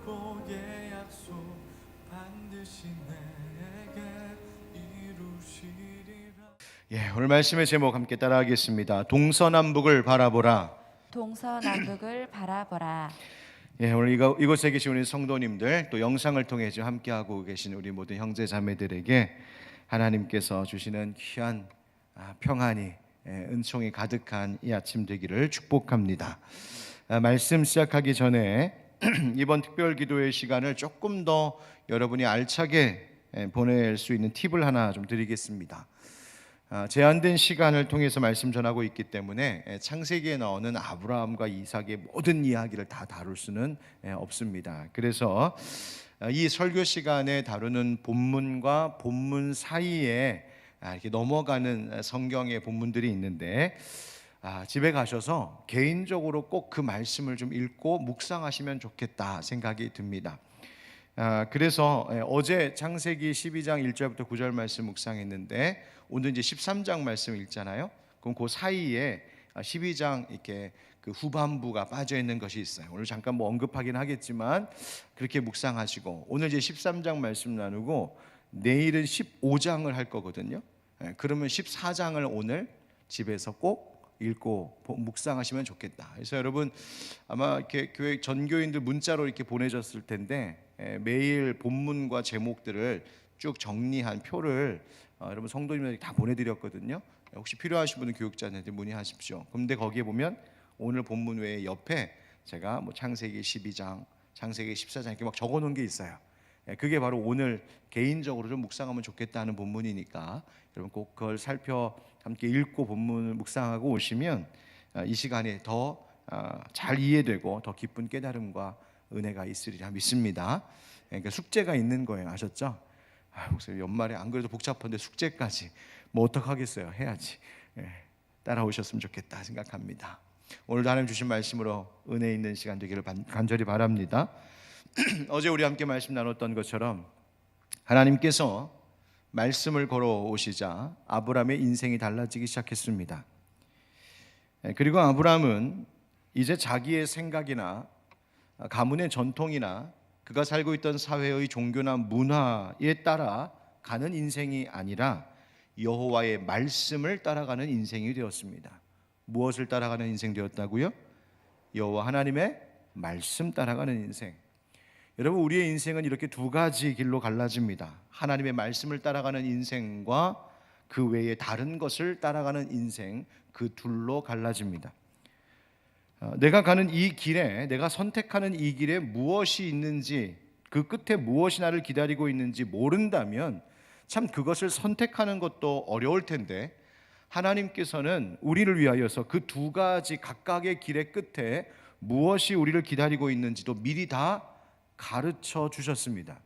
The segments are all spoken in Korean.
복의 약속 반드시 내게 이루시리라. 오늘 말씀의 제목 함께 따라하겠습니다. 동서남북을 바라보라. 동서남북을 바라보라. 오늘 이곳에 계신 우리 성도님들, 또 영상을 통해 지금 함께하고 계신 우리 모든 형제 자매들에게 하나님께서 주시는 귀한 평안이, 은총이 가득한 이 아침 되기를 축복합니다. 말씀 시작하기 전에 이번 특별 기도의 시간을 조금 더 여러분이 알차게 보낼 수 있는 팁을 하나 좀 드리겠습니다. 제한된 시간을 통해서 말씀 전하고 있기 때문에 창세기에 나오는 아브라함과 이삭의 모든 이야기를 다 다룰 수는 없습니다. 그래서 이 설교 시간에 다루는 본문과 본문 사이에 이렇게 넘어가는 성경의 본문들이 있는데, 집에 가셔서 개인적으로 꼭 그 말씀을 좀 읽고 묵상하시면 좋겠다 생각이 듭니다. 그래서 어제 창세기 12장 1절부터 9절 말씀 묵상했는데, 오늘 이제 13장 말씀 읽잖아요. 그럼 그 사이에 12장 이렇게 그 후반부가 빠져 있는 것이 있어요. 오늘 잠깐 언급하긴 하겠지만 그렇게 묵상하시고, 오늘 이제 13장 말씀 나누고 내일은 15장을 할 거거든요. 그러면 14장을 오늘 집에서 꼭 읽고 묵상하시면 좋겠다. 그래서 여러분 아마 이렇게 교회 전교인들 문자로 이렇게 보내졌을 텐데, 매일 본문과 제목들을 쭉 정리한 표를 여러분 성도님들에게 다 보내드렸거든요. 혹시 필요하신 분은 교육자한테 문의하십시오. 그런데 거기에 보면 오늘 본문 외에 옆에 제가 창세기 12장, 창세기 14장 이렇게 막 적어놓은 게 있어요. 그게 바로 오늘 개인적으로 좀 묵상하면 좋겠다는 본문이니까 여러분 꼭 그걸 살펴 함께 읽고 본문을 묵상하고 오시면 이 시간에 더 잘 이해되고 더 깊은 깨달음과 은혜가 있으리라 믿습니다. 그러니까 숙제가 있는 거예요. 아셨죠? 목사님 연말에 안 그래도 복잡한데 숙제까지 어떡하겠어요. 해야지. 따라오셨으면 좋겠다 생각합니다. 오늘도 하나님 주신 말씀으로 은혜 있는 시간 되기를 간절히 바랍니다. 어제 우리 함께 말씀 나눴던 것처럼 하나님께서 말씀을 걸어오시자 아브라함의 인생이 달라지기 시작했습니다. 그리고 아브라함은 이제 자기의 생각이나 가문의 전통이나 그가 살고 있던 사회의 종교나 문화에 따라 가는 인생이 아니라 여호와의 말씀을 따라가는 인생이 되었습니다. 무엇을 따라가는 인생 되었다고요? 여호와 하나님의 말씀 따라가는 인생. 여러분 우리의 인생은 이렇게 두 가지 길로 갈라집니다. 하나님의 말씀을 따라가는 인생과 그 외에 다른 것을 따라가는 인생, 그 둘로 갈라집니다. 내가 가는 이 길에, 내가 선택하는 이 길에 무엇이 있는지, 그 끝에 무엇이 나를 기다리고 있는지 모른다면 참 그것을 선택하는 것도 어려울 텐데, 하나님께서는 우리를 위하여서 그 두 가지 각각의 길의 끝에 무엇이 우리를 기다리고 있는지도 미리 다 가르쳐 주셨습니다.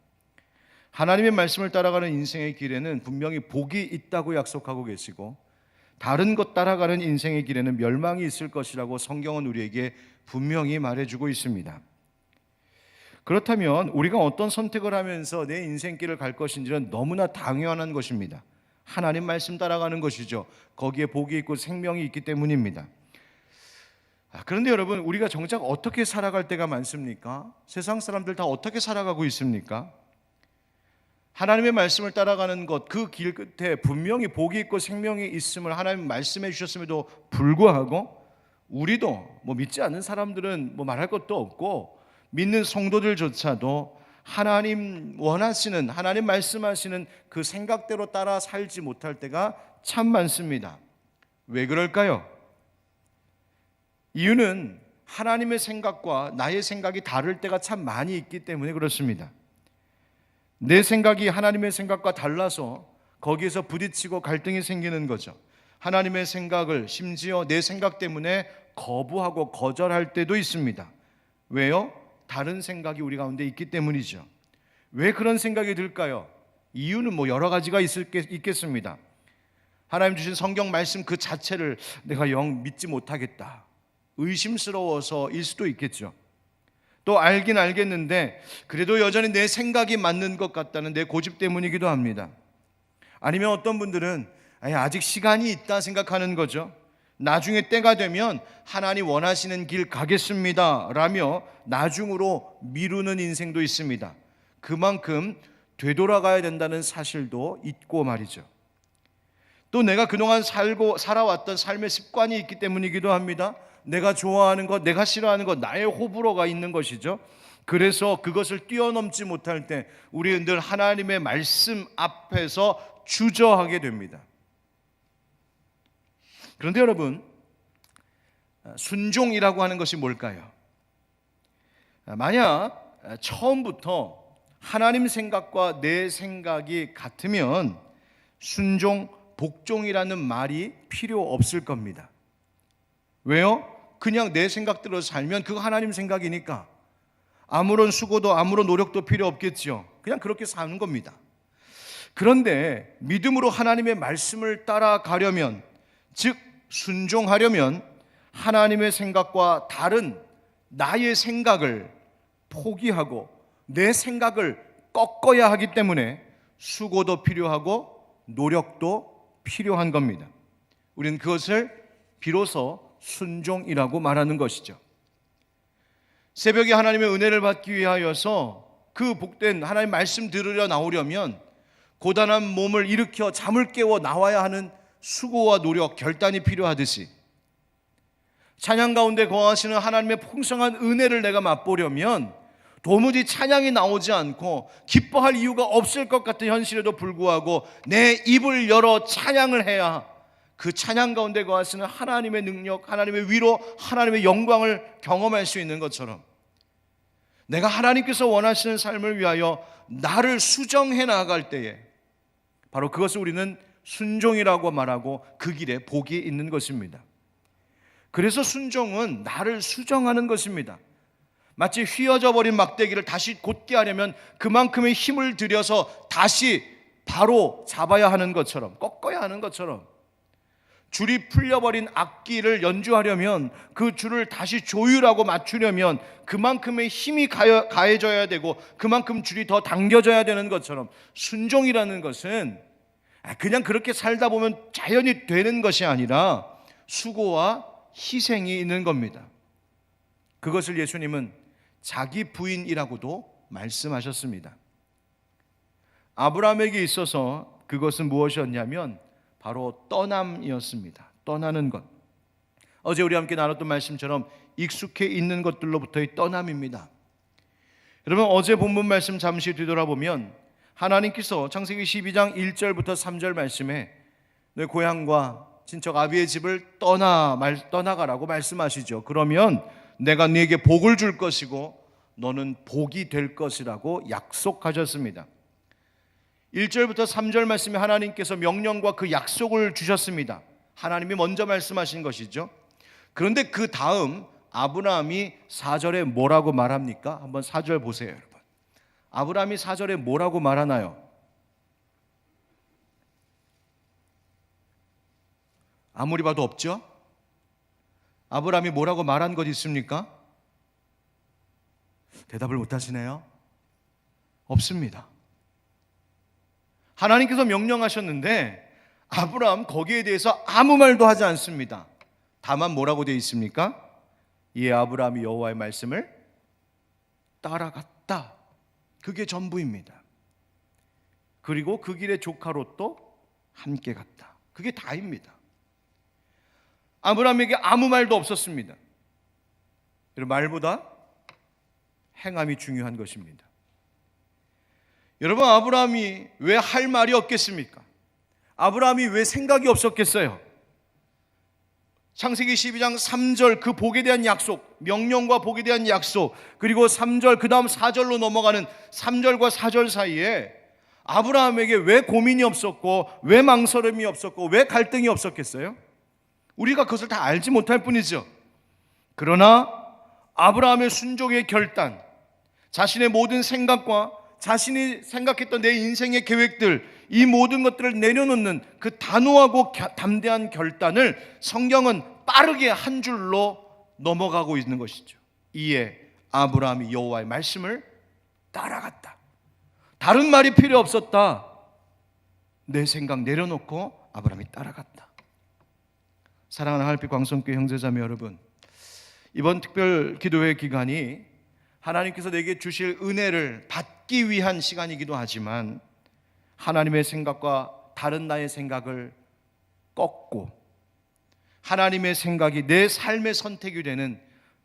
하나님의 말씀을 따라가는 인생의 길에는 분명히 복이 있다고 약속하고 계시고, 다른 것 따라가는 인생의 길에는 멸망이 있을 것이라고 성경은 우리에게 분명히 말해주고 있습니다. 그렇다면 우리가 어떤 선택을 하면서 내 인생길을 갈 것인지는 너무나 당연한 것입니다. 하나님 말씀 따라가는 것이죠. 거기에 복이 있고 생명이 있기 때문입니다. 그런데 여러분, 우리가 정작 어떻게 살아갈 때가 많습니까? 세상 사람들 다 어떻게 살아가고 있습니까? 하나님의 말씀을 따라가는 것, 그 길 끝에 분명히 복이 있고 생명이 있음을 하나님 말씀해 주셨음에도 불구하고, 우리도 믿지 않는 사람들은 말할 것도 없고, 믿는 성도들조차도 하나님 원하시는, 하나님 말씀하시는 그 생각대로 따라 살지 못할 때가 참 많습니다. 왜 그럴까요? 이유는 하나님의 생각과 나의 생각이 다를 때가 참 많이 있기 때문에 그렇습니다. 내 생각이 하나님의 생각과 달라서 거기에서 부딪히고 갈등이 생기는 거죠. 하나님의 생각을 심지어 내 생각 때문에 거부하고 거절할 때도 있습니다. 왜요? 다른 생각이 우리 가운데 있기 때문이죠. 왜 그런 생각이 들까요? 이유는 여러 가지가 있겠습니다. 하나님 주신 성경 말씀 그 자체를 내가 영 믿지 못하겠다, 의심스러워서일 수도 있겠죠. 또 알긴 알겠는데 그래도 여전히 내 생각이 맞는 것 같다는 내 고집 때문이기도 합니다. 아니면 어떤 분들은 아직 시간이 있다 생각하는 거죠. 나중에 때가 되면 하나님 원하시는 길 가겠습니다 라며 나중으로 미루는 인생도 있습니다. 그만큼 되돌아가야 된다는 사실도 있고 말이죠. 또 내가 그동안 살아왔던 삶의 습관이 있기 때문이기도 합니다. 내가 좋아하는 것, 내가 싫어하는 것, 나의 호불호가 있는 것이죠. 그래서 그것을 뛰어넘지 못할 때 우리는 늘 하나님의 말씀 앞에서 주저하게 됩니다. 그런데 여러분, 순종이라고 하는 것이 뭘까요? 만약 처음부터 하나님 생각과 내 생각이 같으면 순종, 복종이라는 말이 필요 없을 겁니다. 왜요? 그냥 내 생각대로 살면 그거 하나님 생각이니까 아무런 수고도 아무런 노력도 필요 없겠죠. 그냥 그렇게 사는 겁니다. 그런데 믿음으로 하나님의 말씀을 따라가려면, 즉 순종하려면 하나님의 생각과 다른 나의 생각을 포기하고 내 생각을 꺾어야 하기 때문에 수고도 필요하고 노력도 필요한 겁니다. 우리는 그것을 비로소 순종이라고 말하는 것이죠. 새벽에 하나님의 은혜를 받기 위하여서 그 복된 하나님 말씀 들으려 나오려면 고단한 몸을 일으켜 잠을 깨워 나와야 하는 수고와 노력, 결단이 필요하듯이 찬양 가운데 거하시는 하나님의 풍성한 은혜를 내가 맛보려면 도무지 찬양이 나오지 않고 기뻐할 이유가 없을 것 같은 현실에도 불구하고 내 입을 열어 찬양을 해야 그 찬양 가운데 거하시는 하나님의 능력, 하나님의 위로, 하나님의 영광을 경험할 수 있는 것처럼 내가 하나님께서 원하시는 삶을 위하여 나를 수정해 나아갈 때에 바로 그것을 우리는 순종이라고 말하고 그 길에 복이 있는 것입니다. 그래서 순종은 나를 수정하는 것입니다. 마치 휘어져 버린 막대기를 다시 곧게 하려면 그만큼의 힘을 들여서 다시 바로 잡아야 하는 것처럼, 꺾어야 하는 것처럼, 줄이 풀려버린 악기를 연주하려면 그 줄을 다시 조율하고 맞추려면 그만큼의 힘이 가해져야 되고 그만큼 줄이 더 당겨져야 되는 것처럼 순종이라는 것은 그냥 그렇게 살다 보면 자연히 되는 것이 아니라 수고와 희생이 있는 겁니다. 그것을 예수님은 자기 부인이라고도 말씀하셨습니다. 아브라함에게 있어서 그것은 무엇이었냐면 바로 떠남이었습니다. 떠나는 것. 어제 우리 함께 나눴던 말씀처럼 익숙해 있는 것들로부터의 떠남입니다. 여러분, 어제 본문 말씀 잠시 뒤돌아보면 하나님께서 창세기 12장 1절부터 3절 말씀에 내 고향과 친척 아비의 집을 떠나가라고 말씀하시죠. 그러면 내가 네게 복을 줄 것이고 너는 복이 될 것이라고 약속하셨습니다. 1절부터 3절 말씀에 하나님께서 명령과 그 약속을 주셨습니다. 하나님이 먼저 말씀하신 것이죠. 그런데 그 다음 아브라함이 4절에 뭐라고 말합니까? 한번 4절 보세요, 여러분. 아브라함이 4절에 뭐라고 말하나요? 아무리 봐도 없죠? 아브라함이 뭐라고 말한 것 있습니까? 대답을 못 하시네요. 없습니다. 하나님께서 명령하셨는데 아브라함 거기에 대해서 아무 말도 하지 않습니다. 다만 뭐라고 되어 있습니까? 이에 아브라함이 여호와의 말씀을 따라갔다. 그게 전부입니다. 그리고 그 길의 조카 롯도 함께 갔다. 그게 다입니다. 아브라함에게 아무 말도 없었습니다. 여러분, 말보다 행함이 중요한 것입니다. 여러분, 아브라함이 왜 할 말이 없겠습니까? 아브라함이 왜 생각이 없었겠어요? 창세기 12장 3절 그 복에 대한 약속, 명령과 복에 대한 약속, 그리고 3절 그 다음 4절로 넘어가는 3절과 4절 사이에 아브라함에게 왜 고민이 없었고 왜 망설임이 없었고 왜 갈등이 없었겠어요? 우리가 그것을 다 알지 못할 뿐이죠. 그러나 아브라함의 순종의 결단, 자신의 모든 생각과 자신이 생각했던 내 인생의 계획들, 이 모든 것들을 내려놓는 그 단호하고 담대한 결단을 성경은 빠르게 한 줄로 넘어가고 있는 것이죠. 이에 아브라함이 여호와의 말씀을 따라갔다. 다른 말이 필요 없었다. 내 생각 내려놓고 아브라함이 따라갔다. 사랑하는 하늘빛 광성교회 형제자매 여러분, 이번 특별 기도회 기간이 하나님께서 내게 주실 은혜를 받기 위한 시간이기도 하지만 하나님의 생각과 다른 나의 생각을 꺾고 하나님의 생각이 내 삶의 선택이 되는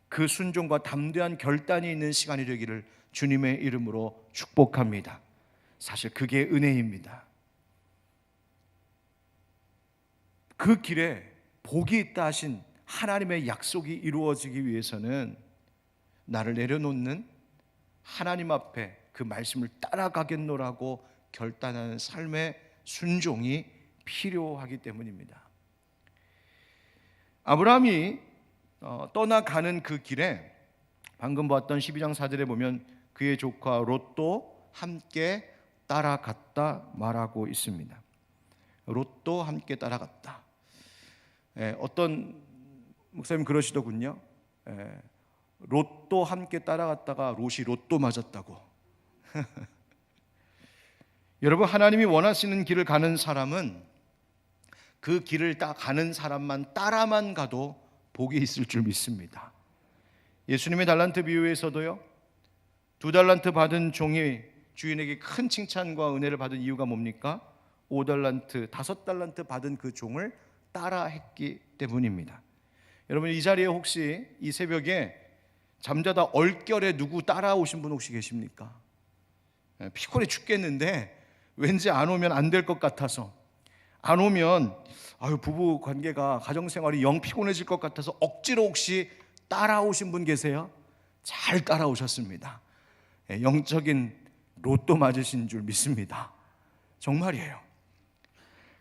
그 순종과 담대한 결단이 있는 시간이 되기를 주님의 이름으로 축복합니다. 사실 그게 은혜입니다. 그 길에 복이 있다 하신 하나님의 약속이 이루어지기 위해서는 나를 내려놓는 하나님 앞에 그 말씀을 따라가겠노라고 결단하는 삶의 순종이 필요하기 때문입니다. 아브라함이 떠나가는 그 길에 방금 보았던 12장 4절에 보면 그의 조카 롯도 함께 따라갔다 말하고 있습니다. 롯도 함께 따라갔다. 어떤 목사님 그러시더군요. 롯도 함께 따라갔다가 롯이 로또 맞았다고. 여러분, 하나님이 원하시는 길을 가는 사람은 그 길을 가는 사람만 따라만 가도 복이 있을 줄 믿습니다. 예수님의 달란트 비유에서도요, 2달란트 받은 종이 주인에게 큰 칭찬과 은혜를 받은 이유가 뭡니까? 5달란트, 5달란트 받은 그 종을 따라했기 때문입니다. 여러분, 이 자리에 혹시 이 새벽에 잠자다 얼결에 누구 따라오신 분 혹시 계십니까? 피곤해 죽겠는데 왠지 안 오면 안 될 것 같아서, 안 오면 부부 관계가, 가정생활이 영 피곤해질 것 같아서 억지로 혹시 따라오신 분 계세요? 잘 따라오셨습니다. 영적인 로또 맞으신 줄 믿습니다. 정말이에요.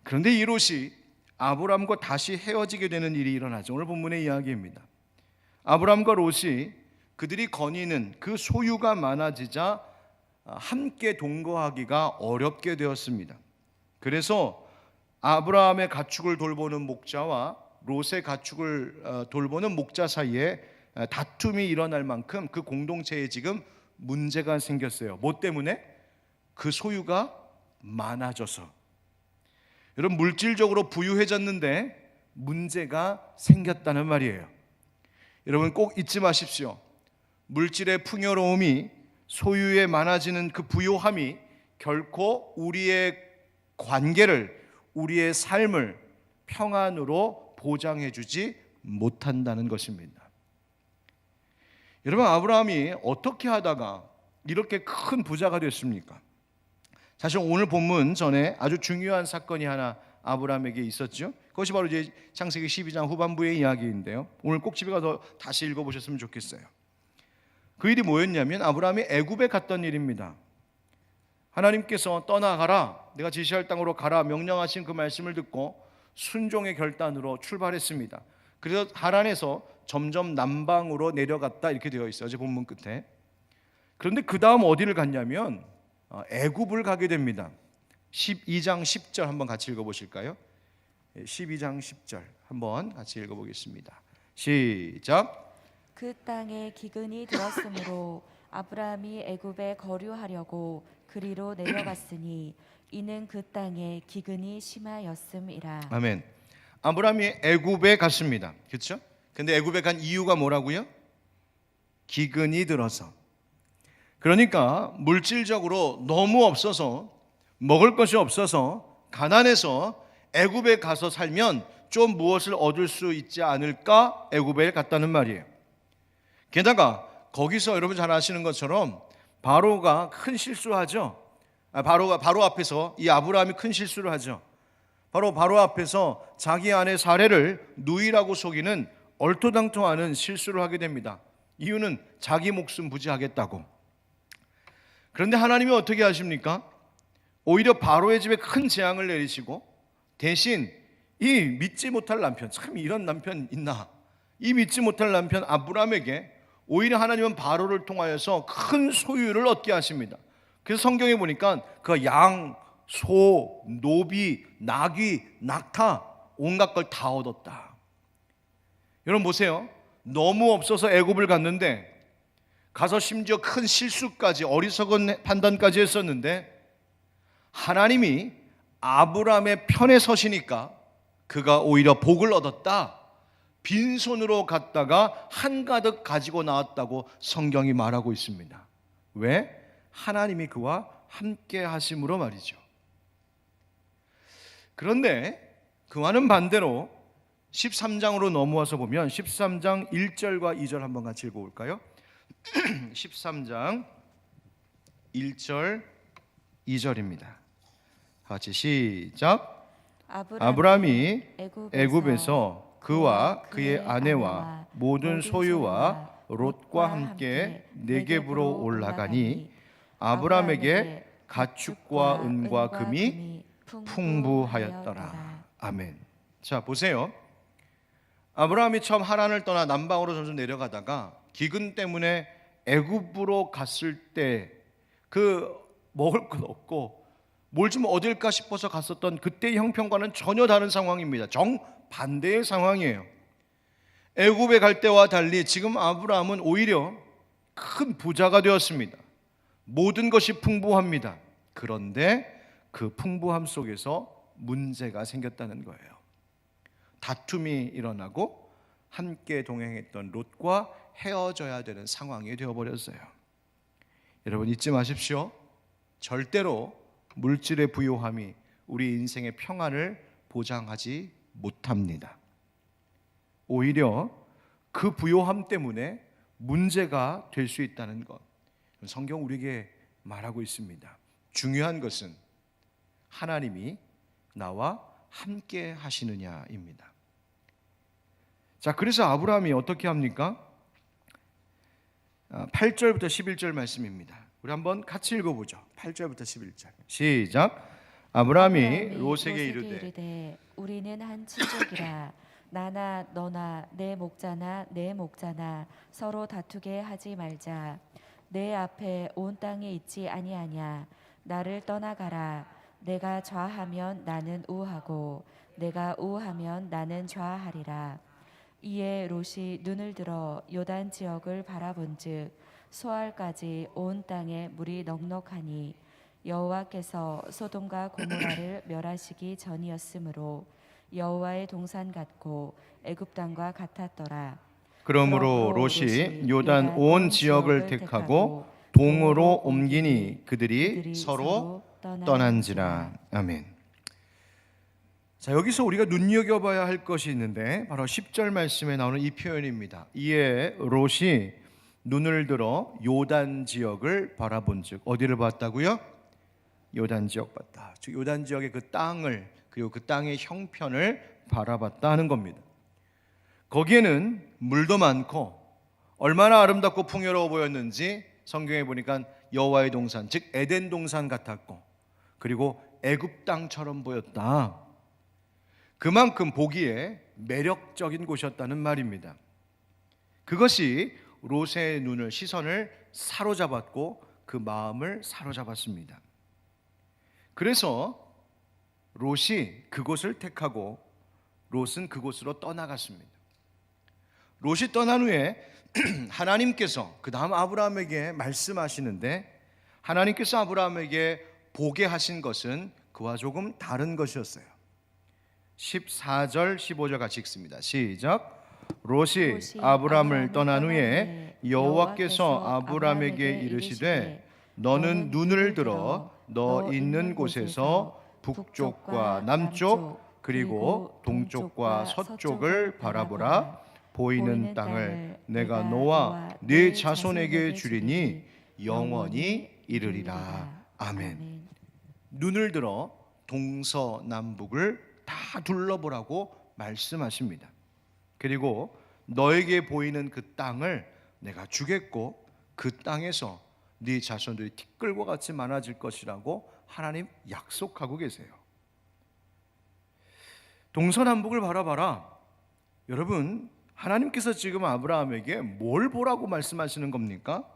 그런데 이 롯이 아브람과 다시 헤어지게 되는 일이 일어나죠. 오늘 본문의 이야기입니다. 아브람과 롯이 그들이 거니는 그 소유가 많아지자 함께 동거하기가 어렵게 되었습니다. 그래서 아브라함의 가축을 돌보는 목자와 롯의 가축을 돌보는 목자 사이에 다툼이 일어날 만큼 그 공동체에 지금 문제가 생겼어요. 뭐 때문에? 그 소유가 많아져서. 여러분, 물질적으로 부유해졌는데 문제가 생겼다는 말이에요. 여러분, 꼭 잊지 마십시오. 물질의 풍요로움이, 소유에 많아지는 그 부요함이 결코 우리의 관계를, 우리의 삶을 평안으로 보장해주지 못한다는 것입니다. 여러분, 아브라함이 어떻게 하다가 이렇게 큰 부자가 됐습니까? 사실 오늘 본문 전에 아주 중요한 사건이 하나 아브라함에게 있었죠. 그것이 바로 이제 창세기 12장 후반부의 이야기인데요. 오늘 꼭 집에 가서 다시 읽어보셨으면 좋겠어요. 그 일이 뭐였냐면 아브라함이 애굽에 갔던 일입니다. 하나님께서 떠나가라, 내가 지시할 땅으로 가라 명령하신 그 말씀을 듣고 순종의 결단으로 출발했습니다. 그래서 하란에서 점점 남방으로 내려갔다 이렇게 되어 있어요. 어제 본문 끝에. 그런데 그 다음 어디를 갔냐면 애굽을 가게 됩니다. 12장 10절 한번 같이 읽어보실까요? 12장 10절 한번 같이 읽어보겠습니다. 시작. 그 땅에 기근이 들었으므로 아브라함이 애굽에 거류하려고 그리로 내려갔으니 이는 그 땅에 기근이 심하였음이라. 아멘. 아브라함이 애굽에 갔습니다. 그렇죠? 근데 애굽에 간 이유가 뭐라고요? 기근이 들어서. 그러니까 물질적으로 너무 없어서, 먹을 것이 없어서, 가난해서 애굽에 가서 살면 좀 무엇을 얻을 수 있지 않을까 애굽에 갔다는 말이에요. 게다가 거기서 여러분 잘 아시는 것처럼 바로가 큰 실수하죠. 바로 앞에서 이 아브라함이 큰 실수를 하죠. 바로 앞에서 자기 아내 사례를 누이라고 속이는 얼토당토하는 실수를 하게 됩니다. 이유는 자기 목숨 부지하겠다고. 그런데 하나님이 어떻게 하십니까? 오히려 바로의 집에 큰 재앙을 내리시고 대신 이 믿지 못할 남편, 참 이런 남편 있나? 이 믿지 못할 남편 아브라함에게 오히려 하나님은 바로를 통하여서 큰 소유를 얻게 하십니다. 그래서 성경에 보니까 그 양, 소, 노비, 나귀, 낙타 온갖 걸 다 얻었다. 여러분 보세요. 너무 없어서 애굽을 갔는데 가서 심지어 큰 실수까지, 어리석은 판단까지 했었는데 하나님이 아브라함의 편에 서시니까 그가 오히려 복을 얻었다. 빈손으로 갔다가 한가득 가지고 나왔다고 성경이 말하고 있습니다. 왜? 하나님이 그와 함께 하심으로 말이죠. 그런데 그와는 반대로 13장으로 넘어와서 보면 13장 1절과 2절 한번 같이 읽어볼까요? 13장 1절 2절입니다. 같이 시작. 아브라함이 애굽에서 그와 그의 아내와 모든 소유와 롯과 함께 네겝으로 올라가니 아브라함에게 가축과 은과 금이 풍부하였더라. 아멘. 자, 보세요. 아브라함이 처음 하란을 떠나 남방으로 점점 내려가다가 기근 때문에 애굽으로 갔을 때 그 먹을 것 없고 뭘 좀 얻을까 싶어서 갔었던 그때의 형편과는 전혀 다른 상황입니다. 정반대의 상황이에요. 애굽에 갈 때와 달리 지금 아브라함은 오히려 큰 부자가 되었습니다. 모든 것이 풍부합니다. 그런데 그 풍부함 속에서 문제가 생겼다는 거예요. 다툼이 일어나고 함께 동행했던 롯과 헤어져야 되는 상황이 되어버렸어요. 여러분 잊지 마십시오. 절대로 물질의 부요함이 우리 인생의 평안을 보장하지 못합니다. 오히려 그 부요함 때문에 문제가 될 수 있다는 것, 성경 우리에게 말하고 있습니다. 중요한 것은 하나님이 나와 함께 하시느냐입니다. 자, 그래서 아브라함이 어떻게 합니까? 8절부터 11절 말씀입니다. 우리 한번 같이 읽어보죠. 8절부터 11절 시작. 아브라함이 롯에게 이르되 우리는 한 친족이라 나나 너나 내 목자나 내 목자나 서로 다투게 하지 말자. 내 앞에 온 땅에 있지 아니하냐. 나를 떠나가라. 내가 좌하면 나는 우하고 내가 우하면 나는 좌하리라. 이에 롯이 눈을 들어 요단 지역을 바라본즉 소알까지 온 땅에 물이 넉넉하니 여호와께서 소돔과 고모라를 멸하시기 전이었으므로 여호와의 동산 같고 애굽 땅과 같았더라. 그러므로 롯이 요단 온 지역을 택하고 동으로 옮기니 그들이 서로 떠난지라. 아멘. 자, 여기서 우리가 눈여겨봐야 할 것이 있는데 바로 10절 말씀에 나오는 이 표현입니다. 이에 롯이 눈을 들어 요단 지역을 바라본즉, 어디를 봤다고요? 요단 지역 봤다. 즉 요단 지역의 그 땅을, 그리고 그 땅의 형편을 바라봤다 하는 겁니다. 거기에는 물도 많고 얼마나 아름답고 풍요로워 보였는지 성경에 보니까 여호와의 동산, 즉 에덴 동산 같았고, 그리고 애굽 땅처럼 보였다. 그만큼 보기에 매력적인 곳이었다는 말입니다. 그것이 롯의 눈을, 시선을 사로잡았고 그 마음을 사로잡았습니다. 그래서 롯이 그곳을 택하고 롯은 그곳으로 떠나갔습니다. 롯이 떠난 후에 하나님께서 그 다음 아브라함에게 말씀하시는데, 하나님께서 아브라함에게 보게 하신 것은 그와 조금 다른 것이었어요. 14절 15절 같이 읽습니다. 시작. 롯이 아브라함을 떠난 후에 여호와께서 아브라함에게 이르시되 너는 눈을 들어 너 있는 곳에서 북쪽과 남쪽 그리고 동쪽과 서쪽을 바라보라. 보이는 땅을 내가 너와 네 자손에게 주리니 영원히 이르리라. 아멘. 눈을 들어 동서남북을 다 둘러보라고 말씀하십니다. 그리고 너에게 보이는 그 땅을 내가 주겠고 그 땅에서 네 자손들이 티끌과 같이 많아질 것이라고 하나님 약속하고 계세요. 동서남북을 바라봐라. 여러분, 하나님께서 지금 아브라함에게 뭘 보라고 말씀하시는 겁니까?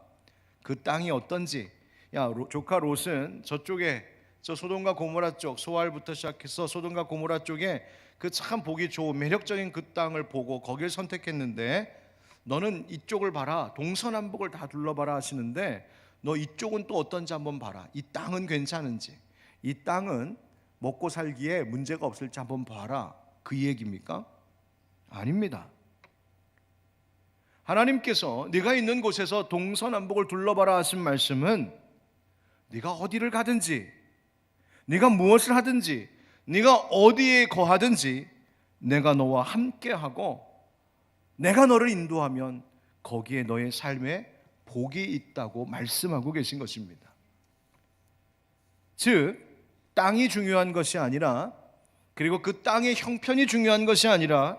그 땅이 어떤지. 야, 조카 롯은 저쪽에 저 소돔과 고모라 쪽, 소알부터 시작해서 소돔과 고모라 쪽에 그 참 보기 좋은 매력적인 그 땅을 보고 거기를 선택했는데 너는 이쪽을 봐라, 동서남북을 다 둘러봐라 하시는데 너 이쪽은 또 어떤지 한번 봐라. 이 땅은 괜찮은지, 이 땅은 먹고 살기에 문제가 없을지 한번 봐라. 그 얘기입니까? 아닙니다. 하나님께서 네가 있는 곳에서 동서남북을 둘러봐라 하신 말씀은 네가 어디를 가든지, 네가 무엇을 하든지, 네가 어디에 거하든지 내가 너와 함께하고 내가 너를 인도하면 거기에 너의 삶에 복이 있다고 말씀하고 계신 것입니다. 즉, 땅이 중요한 것이 아니라, 그리고 그 땅의 형편이 중요한 것이 아니라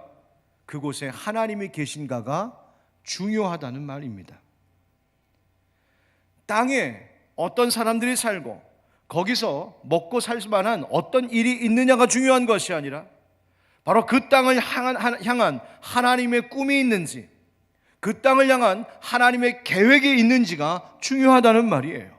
그곳에 하나님이 계신가가 중요하다는 말입니다. 땅에 어떤 사람들이 살고 거기서 먹고 살 만한 어떤 일이 있느냐가 중요한 것이 아니라 바로 그 땅을 향한 하나님의 꿈이 있는지, 그 땅을 향한 하나님의 계획이 있는지가 중요하다는 말이에요.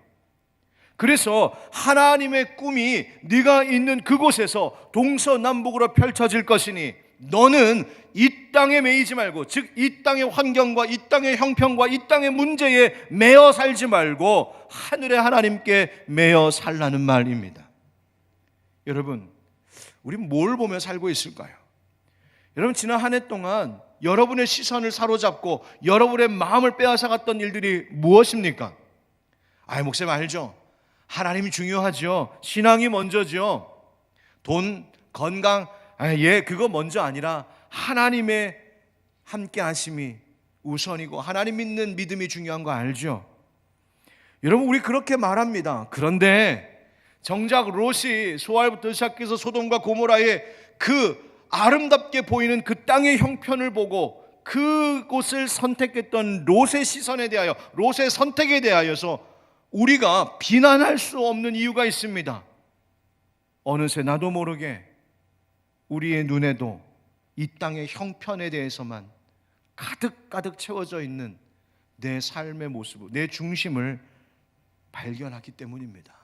그래서 하나님의 꿈이 네가 있는 그곳에서 동서남북으로 펼쳐질 것이니 너는 이 땅에 매이지 말고, 즉 이 땅의 환경과 이 땅의 형편과 이 땅의 문제에 매여 살지 말고 하늘의 하나님께 매여 살라는 말입니다. 여러분, 우리 뭘 보며 살고 있을까요? 여러분, 지난 한 해 동안 여러분의 시선을 사로잡고 여러분의 마음을 빼앗아갔던 일들이 무엇입니까? 목사님 알죠? 하나님이 중요하죠. 신앙이 먼저죠. 돈, 건강, 그거 먼저 아니라 하나님의 함께 하심이 우선이고 하나님 믿는 믿음이 중요한 거 알죠? 여러분, 우리 그렇게 말합니다. 그런데 정작 롯이 소알부터 시작해서 소돔과 고모라의 그 아름답게 보이는 그 땅의 형편을 보고 그곳을 선택했던 롯의 시선에 대하여, 롯의 선택에 대하여서 우리가 비난할 수 없는 이유가 있습니다. 어느새 나도 모르게 우리의 눈에도 이 땅의 형편에 대해서만 가득 채워져 있는 내 삶의 모습, 내 중심을 발견하기 때문입니다.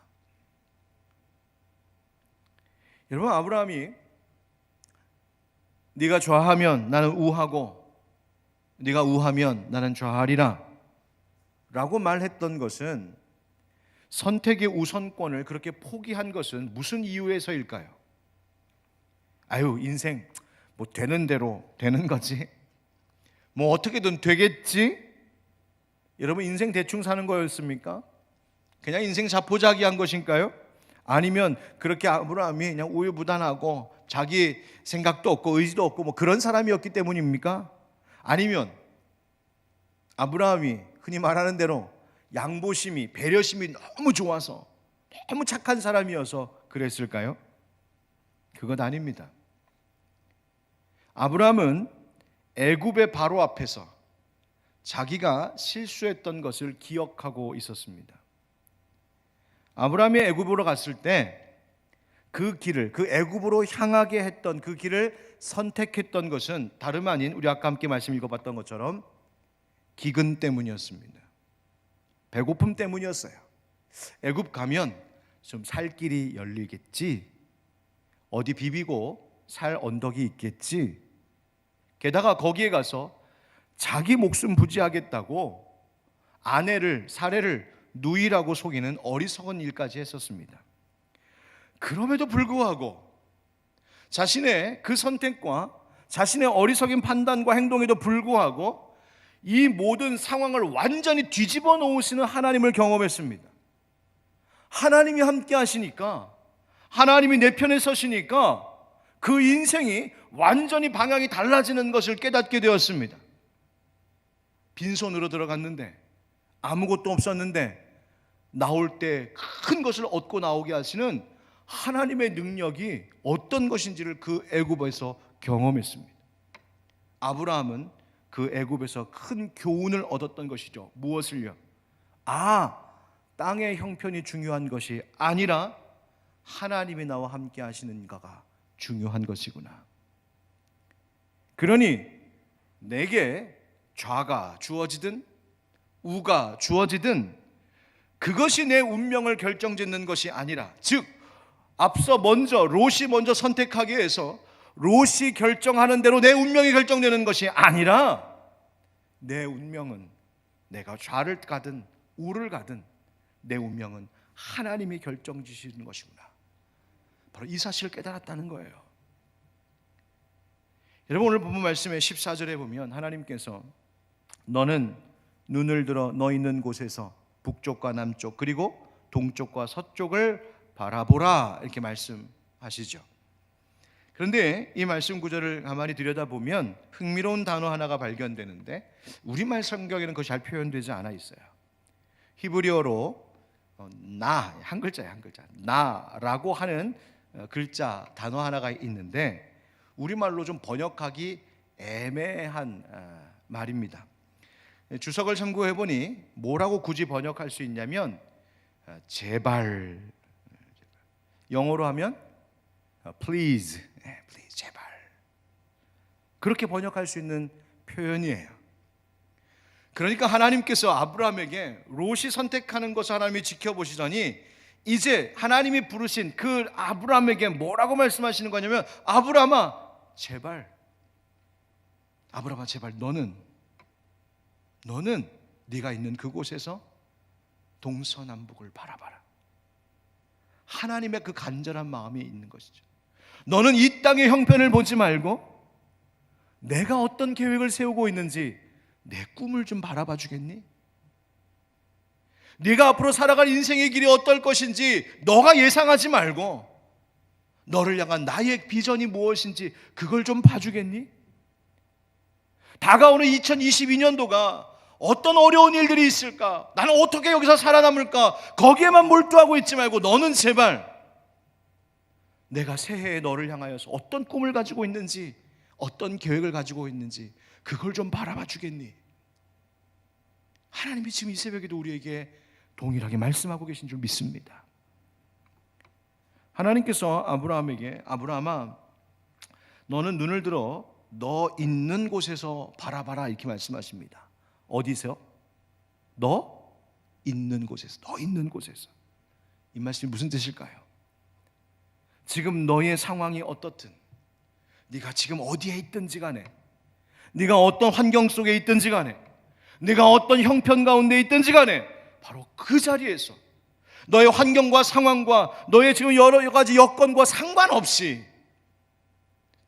여러분, 아브라함이 네가 좌하면 나는 우하고 네가 우하면 나는 좌하리라 라고 말했던 것은, 선택의 우선권을 그렇게 포기한 것은 무슨 이유에서일까요? 인생 뭐 되는 대로 되는 거지, 뭐 어떻게든 되겠지. 여러분, 인생 대충 사는 거였습니까? 그냥 인생 자포자기한 것인가요? 아니면 그렇게 아브라함이 그냥 우유부단하고 자기 생각도 없고 의지도 없고 뭐 그런 사람이었기 때문입니까? 아니면 아브라함이 흔히 말하는 대로 양보심이, 배려심이 너무 좋아서, 너무 착한 사람이어서 그랬을까요? 그것 아닙니다. 아브라함은 애굽의 바로 앞에서 자기가 실수했던 것을 기억하고 있었습니다. 아브라함이 애굽으로 갔을 때 그 길을, 그 애굽으로 향하게 했던 그 길을 선택했던 것은 다름 아닌, 우리 아까 함께 말씀 읽어봤던 것처럼 기근 때문이었습니다. 배고픔 때문이었어요. 애굽 가면 좀 살 길이 열리겠지, 어디 비비고 살 언덕이 있겠지. 게다가 거기에 가서 자기 목숨 부지하겠다고 아내를, 사례를 누이라고 속이는 어리석은 일까지 했었습니다. 그럼에도 불구하고 자신의 그 선택과 자신의 어리석인 판단과 행동에도 불구하고 이 모든 상황을 완전히 뒤집어 놓으시는 하나님을 경험했습니다. 하나님이 함께 하시니까, 하나님이 내 편에 서시니까 그 인생이 완전히 방향이 달라지는 것을 깨닫게 되었습니다. 빈손으로 들어갔는데, 아무것도 없었는데 나올 때 큰 것을 얻고 나오게 하시는 하나님의 능력이 어떤 것인지를 그 애굽에서 경험했습니다. 아브라함은 그 애굽에서 큰 교훈을 얻었던 것이죠. 무엇을요? 땅의 형편이 중요한 것이 아니라 하나님이 나와 함께 하시는가가 중요한 것이구나. 그러니 내게 좌가 주어지든 우가 주어지든 그것이 내 운명을 결정짓는 것이 아니라, 즉 앞서 롯이 먼저 선택하게 해서 롯이 결정하는 대로 내 운명이 결정되는 것이 아니라, 내 운명은 내가 좌를 가든 우를 가든 내 운명은 하나님이 결정지시는 것이구나. 바로 이 사실을 깨달았다는 거예요. 여러분, 오늘 본문 말씀의 14절에 보면 하나님께서 너는 눈을 들어 너 있는 곳에서 북쪽과 남쪽 그리고 동쪽과 서쪽을 바라보라 이렇게 말씀하시죠. 그런데 이 말씀 구절을 가만히 들여다보면 흥미로운 단어 하나가 발견되는데 우리말 성경에는 그것이 잘 표현되지 않아 있어요. 히브리어로 나, 한 글자예요, 한 글자. 나라고 하는 글자 단어 하나가 있는데 우리말로 좀 번역하기 애매한 말입니다. 주석을 참고해 보니 뭐라고 굳이 번역할 수 있냐면 제발, 영어로 하면 please, please, 제발, 그렇게 번역할 수 있는 표현이에요. 그러니까 하나님께서 아브라함에게 롯이 선택하는 것을 하나님이 지켜보시더니 이제 하나님이 부르신 그 아브라함에게 뭐라고 말씀하시는 거냐면 아브라함아 제발, 아브라함아 제발 너는 네가 있는 그곳에서 동서남북을 바라봐라. 하나님의 그 간절한 마음이 있는 것이죠. 너는 이 땅의 형편을 보지 말고 내가 어떤 계획을 세우고 있는지 내 꿈을 좀 바라봐 주겠니? 네가 앞으로 살아갈 인생의 길이 어떨 것인지 너가 예상하지 말고 너를 향한 나의 비전이 무엇인지 그걸 좀 봐주겠니? 다가오는 2022년도가 어떤 어려운 일들이 있을까? 나는 어떻게 여기서 살아남을까? 거기에만 몰두하고 있지 말고 너는 제발 내가 새해에 너를 향하여서 어떤 꿈을 가지고 있는지 어떤 계획을 가지고 있는지 그걸 좀 바라봐 주겠니? 하나님이 지금 이 새벽에도 우리에게 동일하게 말씀하고 계신 줄 믿습니다. 하나님께서 아브라함에게 아브라함아 너는 눈을 들어 너 있는 곳에서 바라봐라 이렇게 말씀하십니다. 어디서? 너 있는 곳에서. 너 있는 곳에서. 이 말씀이 무슨 뜻일까요? 지금 너의 상황이 어떻든 네가 지금 어디에 있든지 간에 네가 어떤 환경 속에 있든지 간에 네가 어떤 형편 가운데 있든지 간에 바로 그 자리에서 너의 환경과 상황과 너의 지금 여러 가지 여건과 상관없이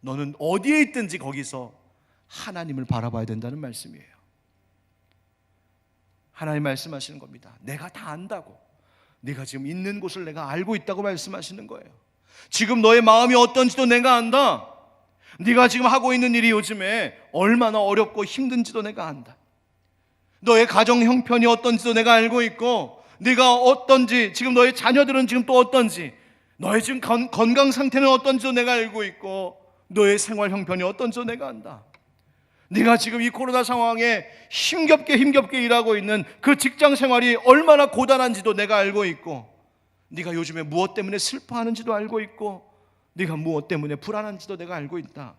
너는 어디에 있든지 거기서 하나님을 바라봐야 된다는 말씀이에요. 하나님 말씀하시는 겁니다. 내가 다 안다고. 네가 지금 있는 곳을 내가 알고 있다고 말씀하시는 거예요. 지금 너의 마음이 어떤지도 내가 안다. 네가 지금 하고 있는 일이 요즘에 얼마나 어렵고 힘든지도 내가 안다. 너의 가정 형편이 어떤지도 내가 알고 있고 네가 어떤지 지금 너의 자녀들은 지금 또 어떤지 너의 지금 건강 상태는 어떤지도 내가 알고 있고 너의 생활 형편이 어떤지도 내가 안다. 네가 지금 이 코로나 상황에 힘겹게 일하고 있는 그 직장 생활이 얼마나 고단한지도 내가 알고 있고 네가 요즘에 무엇 때문에 슬퍼하는지도 알고 있고 네가 무엇 때문에 불안한지도 내가 알고 있다.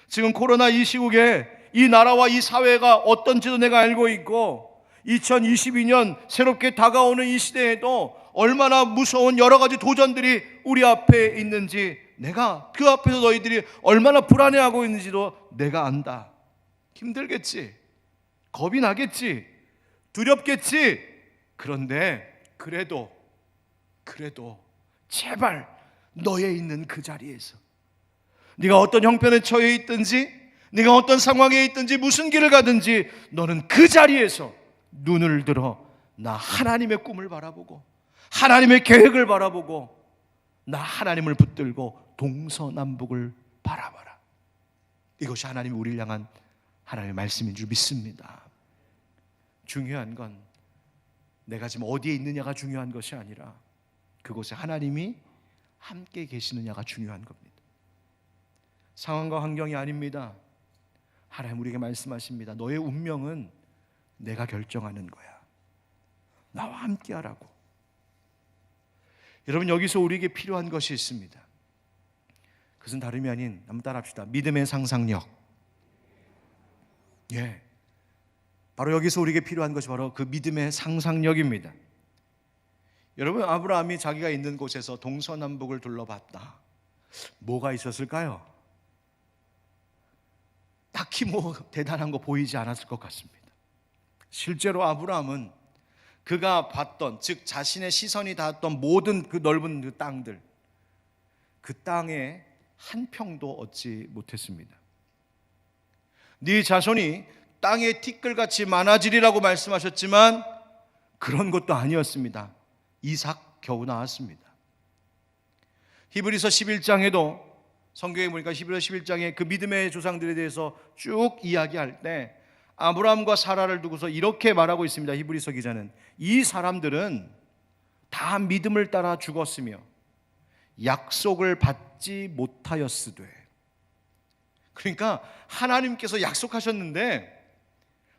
지금 코로나 이 시국에 이 나라와 이 사회가 어떤지도 내가 알고 있고 2022년 새롭게 다가오는 이 시대에도 얼마나 무서운 여러 가지 도전들이 우리 앞에 있는지 내가 그 앞에서 너희들이 얼마나 불안해하고 있는지도 내가 안다. 힘들겠지, 겁이 나겠지, 두렵겠지. 그런데 그래도 제발 너의 있는 그 자리에서 네가 어떤 형편에 처해 있든지 네가 어떤 상황에 있든지 무슨 길을 가든지 너는 그 자리에서 눈을 들어 나 하나님의 꿈을 바라보고 하나님의 계획을 바라보고 나 하나님을 붙들고 동서남북을 바라봐라. 이것이 하나님이 우리를 향한 하나님의 말씀인 줄 믿습니다. 중요한 건 내가 지금 어디에 있느냐가 중요한 것이 아니라 그곳에 하나님이 함께 계시느냐가 중요한 겁니다. 상황과 환경이 아닙니다. 하나님 우리에게 말씀하십니다. 너의 운명은 내가 결정하는 거야. 나와 함께 하라고. 여러분 여기서 우리에게 필요한 것이 있습니다. 그것은 다름이 아닌, 한번 따라합시다. 믿음의 상상력. 예, 바로 여기서 우리에게 필요한 것이 바로 그 믿음의 상상력입니다. 여러분 아브라함이 자기가 있는 곳에서 동서남북을 둘러봤다. 뭐가 있었을까요? 딱히 뭐 대단한 거 보이지 않았을 것 같습니다. 실제로 아브라함은 그가 봤던, 즉 자신의 시선이 닿았던 모든 그 넓은 그 땅들, 그 땅에 한 평도 얻지 못했습니다. 네 자손이 땅의 티끌같이 많아지리라고 말씀하셨지만 그런 것도 아니었습니다. 이삭 겨우 나왔습니다. 히브리서 11장에도 성경에 보니까 히브리서 11장에 그 믿음의 조상들에 대해서 쭉 이야기할 때 아브라함과 사라를 두고서 이렇게 말하고 있습니다. 히브리서 기자는 이 사람들은 다 믿음을 따라 죽었으며 약속을 받지 못하였으되, 그러니까 하나님께서 약속하셨는데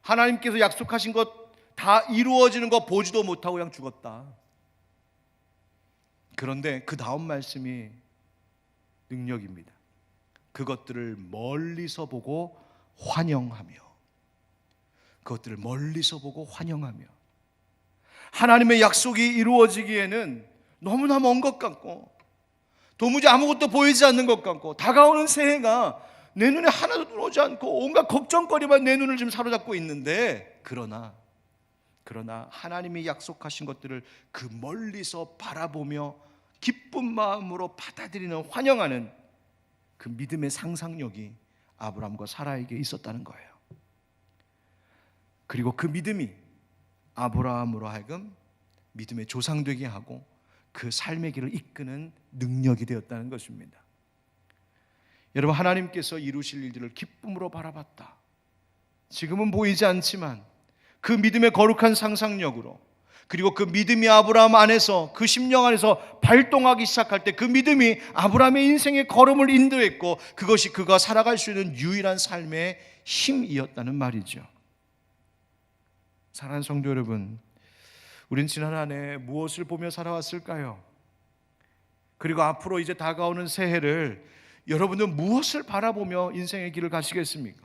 하나님께서 약속하신 것 다 이루어지는 거 보지도 못하고 그냥 죽었다. 그런데 그 다음 말씀이 능력입니다. 그것들을 멀리서 보고 환영하며, 그것들을 멀리서 보고 환영하며, 하나님의 약속이 이루어지기에는 너무나 먼 것 같고 도무지 아무것도 보이지 않는 것 같고 다가오는 새해가 내 눈에 하나도 들어오지 않고 온갖 걱정거리만 내 눈을 지금 사로잡고 있는데, 그러나 하나님이 약속하신 것들을 그 멀리서 바라보며 기쁜 마음으로 받아들이는, 환영하는 그 믿음의 상상력이 아브라함과 사라에게 있었다는 거예요. 그리고 그 믿음이 아브라함으로 하여금 믿음의 조상 되게 하고 그 삶의 길을 이끄는 능력이 되었다는 것입니다. 여러분, 하나님께서 이루실 일들을 기쁨으로 바라봤다. 지금은 보이지 않지만 그 믿음의 거룩한 상상력으로, 그리고 그 믿음이 아브라함 안에서, 그 심령 안에서 발동하기 시작할 때 그 믿음이 아브라함의 인생의 걸음을 인도했고 그것이 그가 살아갈 수 있는 유일한 삶의 힘이었다는 말이죠. 사랑하는 성도 여러분, 우린 지난 한 해 무엇을 보며 살아왔을까요? 그리고 앞으로 이제 다가오는 새해를 여러분은 무엇을 바라보며 인생의 길을 가시겠습니까?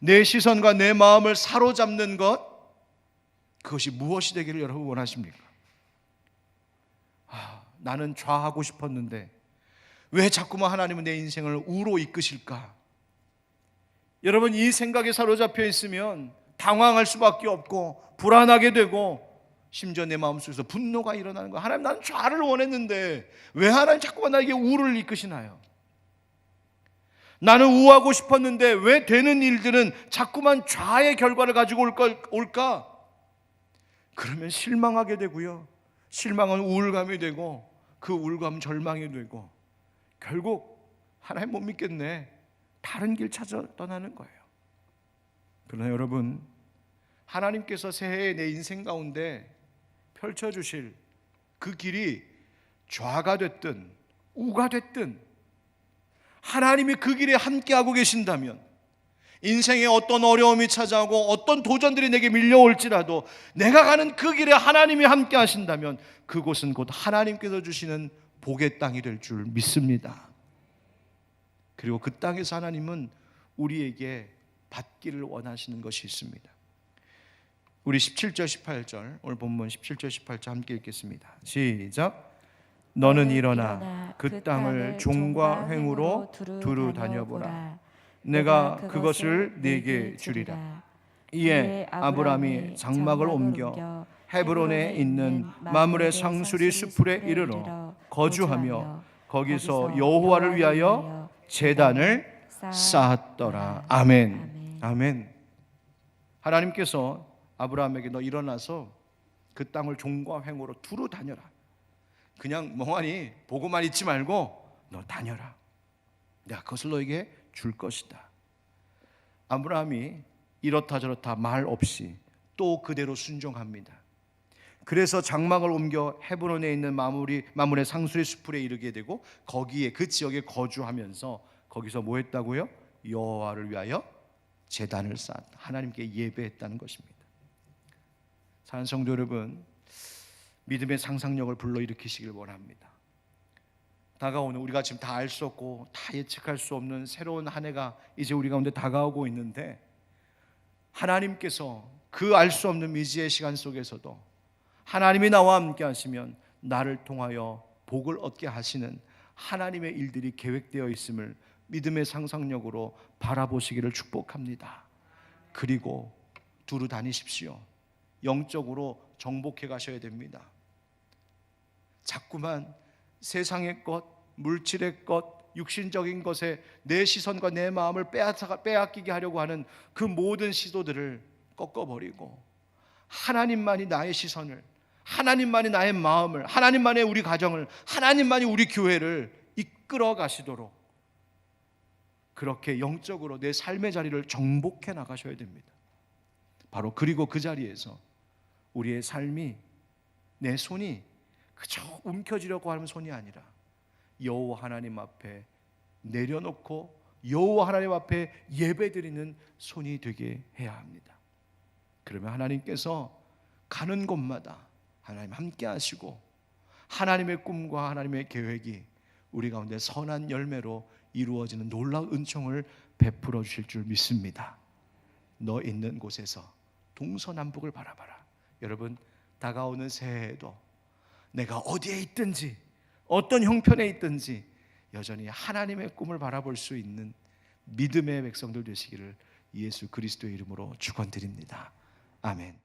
내 시선과 내 마음을 사로잡는 것, 그것이 무엇이 되기를 여러분 원하십니까? 나는 좌하고 싶었는데 왜 자꾸만 하나님은 내 인생을 우로 이끄실까? 여러분, 이 생각에 사로잡혀 있으면 당황할 수밖에 없고 불안하게 되고 심지어 내 마음속에서 분노가 일어나는 거야. 하나님, 나는 좌를 원했는데 왜 하나님 자꾸만 나에게 우를 이끄시나요? 나는 우하고 싶었는데 왜 되는 일들은 자꾸만 좌의 결과를 가지고 올까? 그러면 실망하게 되고요, 실망은 우울감이 되고 그 우울감은 절망이 되고 결국 하나님 못 믿겠네, 다른 길 찾아 떠나는 거예요. 그러나 여러분, 하나님께서 새해에 내 인생 가운데 펼쳐주실 그 길이 좌가 됐든 우가 됐든 하나님이 그 길에 함께하고 계신다면, 인생에 어떤 어려움이 찾아오고 어떤 도전들이 내게 밀려올지라도 내가 가는 그 길에 하나님이 함께 하신다면 그곳은 곧 하나님께서 주시는 복의 땅이 될 줄 믿습니다. 그리고 그 땅에서 하나님은 우리에게 받기를 원하시는 것이 있습니다. 우리 17절 18절, 오늘 본문 17절 18절 함께 읽겠습니다. 시작. 너는 일어나 그 땅을 종과 횡으로 두루 다녀보라. 내가 그것을 네게 주리라. 이에 아브라함이 장막을 옮겨 헤브론에 있는 마므레 상수리 수풀에 이르러 거주하며 거기서 여호와를 위하여 제단을 쌓았더라. 아멘. 아멘. 하나님께서 아브라함에게 너 일어나서 그 땅을 종과 횡으로 두루 다녀라. 그냥 멍하니 보고만 있지 말고 너 다녀라. 내가 그것을 너에게 줄 것이다. 아브라함이 이렇다 저렇다 말 없이 또 그대로 순종합니다. 그래서 장막을 옮겨 헤브론에 있는 마므레 상수리 수풀에 이르게 되고 거기에 그 지역에 거주하면서 거기서 뭐 했다고요? 여호와를 위하여 제단을 쌓았다. 하나님께 예배했다는 것입니다. 사랑하는 성도 여러분, 믿음의 상상력을 불러일으키시길 원합니다. 다가오는, 우리가 지금 다 알 수 없고 다 예측할 수 없는 새로운 한 해가 이제 우리 가운데 다가오고 있는데, 하나님께서 그 알 수 없는 미지의 시간 속에서도 하나님이 나와 함께 하시면 나를 통하여 복을 얻게 하시는 하나님의 일들이 계획되어 있음을 믿음의 상상력으로 바라보시기를 축복합니다. 그리고 두루 다니십시오. 영적으로 정복해 가셔야 됩니다. 자꾸만 세상의 것, 물질의 것, 육신적인 것에 내 시선과 내 마음을 빼앗기게 하려고 하는 그 모든 시도들을 꺾어버리고 하나님만이 나의 시선을, 하나님만이 나의 마음을, 하나님만이 우리 가정을, 하나님만이 우리 교회를 이끌어 가시도록 그렇게 영적으로 내 삶의 자리를 정복해 나가셔야 됩니다. 바로 그리고 그 자리에서 우리의 삶이, 내 손이 그저 움켜쥐려고 하는 손이 아니라 여호와 하나님 앞에 내려놓고 여호와 하나님 앞에 예배드리는 손이 되게 해야 합니다. 그러면 하나님께서 가는 곳마다 하나님 함께 하시고 하나님의 꿈과 하나님의 계획이 우리 가운데 선한 열매로 이루어지는 놀라운 은총을 베풀어 주실 줄 믿습니다. 너 있는 곳에서 동서남북을 바라봐라. 여러분, 다가오는 새해에도 내가 어디에 있든지 어떤 형편에 있든지 여전히 하나님의 꿈을 바라볼 수 있는 믿음의 백성들 되시기를 예수 그리스도의 이름으로 축원드립니다. 아멘.